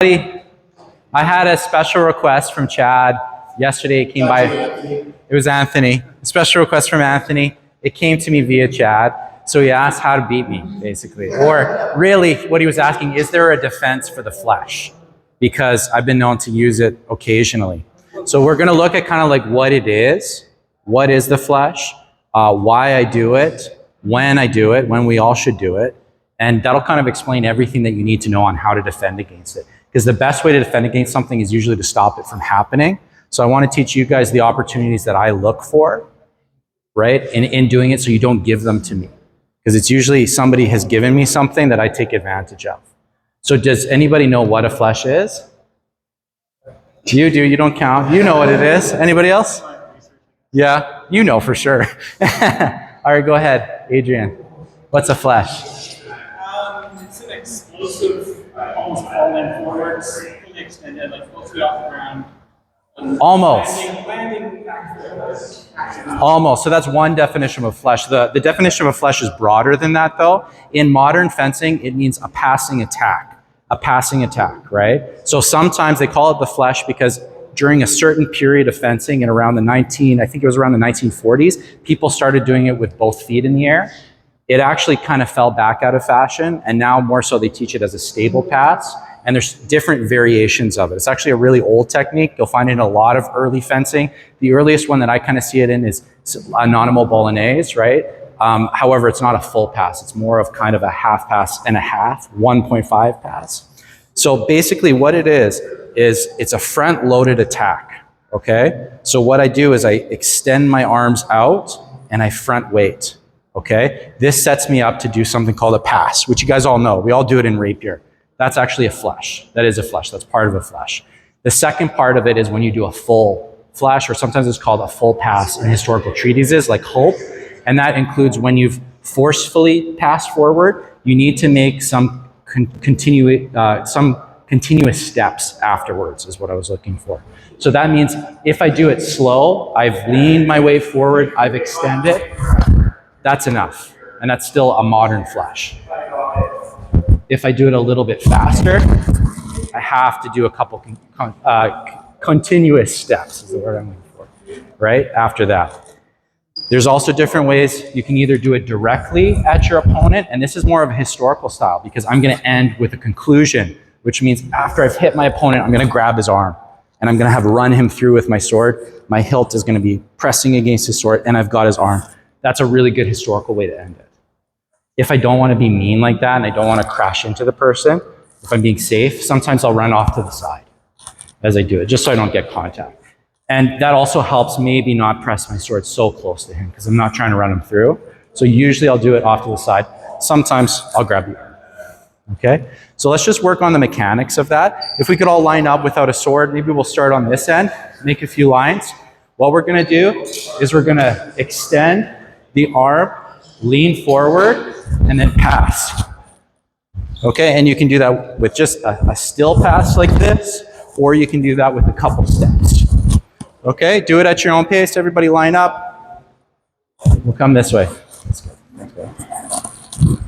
I had a special request from Chad. Yesterday it came by. It was Anthony. A special request from Anthony. It came to me via Chad. So he asked how to beat me, basically. Or really, what he was asking, is there a defense for the Flèche? Because I've been known to use it occasionally. So we're going to look at kind of like what it is. What is the Flèche? Why I do it. When I do it. When we all should do it. And that'll kind of explain everything that you need to know on how to defend against it. Because the best way to defend against something is usually to stop it from happening. So I want to teach you guys the opportunities that I look for, right? In doing it so you don't give them to me. Because it's usually somebody has given me something that I take advantage of. So does anybody know what a Flèche is? You do, you don't count. You know what it is. Anybody else? Yeah, you know for sure. All right, go ahead, Adrian. What's a Flèche? It's an explosive, almost falling forwards, fully extended, like full feet off the ground. Almost. Landing Almost. So that's one definition of a Flèche. The definition of a Flèche is broader than that, though. In modern fencing, it means a passing attack. A passing attack, right? So sometimes they call it the Flèche because during a certain period of fencing in around the 1940s, people started doing it with both feet in the air. It actually kind of fell back out of fashion, and now more so they teach it as a stable pass, and there's different variations of it. It's actually a really old technique. You'll find it in a lot of early fencing. The earliest one that I kind of see it in is anonymous bolognese, right? However, it's not a full pass. It's more of kind of a half pass and a half, 1.5 pass. So basically what it is it's a front-loaded attack, okay? So what I do is I extend my arms out and I front weight. Okay, this sets me up to do something called a pass, which you guys all know. We all do it in rapier. That's actually a Flèche. That is a Flèche. That's part of a Flèche. The second part of it is when you do a full Flèche, or sometimes it's called a full pass in historical treatises like Hope. And that includes when you've forcefully passed forward, you need to make some continuous steps afterwards is what I was looking for. So that means if I do it slow, I've leaned my way forward, I've extended, that's enough, and that's still a modern Flèche. If I do it a little bit faster, I have to do a couple continuous steps, is the word I'm looking for, right? After that. There's also different ways. You can either do it directly at your opponent, and this is more of a historical style because I'm going to end with a conclusion, which means after I've hit my opponent, I'm going to grab his arm, and I'm going to have run him through with my sword. My hilt is going to be pressing against his sword, and I've got his arm. That's a really good historical way to end it. If I don't want to be mean like that and I don't want to crash into the person, if I'm being safe, sometimes I'll run off to the side as I do it, just so I don't get contact. And that also helps maybe not press my sword so close to him because I'm not trying to run him through. So usually I'll do it off to the side. Sometimes I'll grab the arm. Okay? So let's just work on the mechanics of that. If we could all line up without a sword, maybe we'll start on this end, make a few lines. What we're going to do is we're going to extend the arm, lean forward, and then pass. Okay, and you can do that with just a still pass like this, or you can do that with a couple steps. Okay, do it at your own pace. Everybody line up. We'll come this way. Let's go.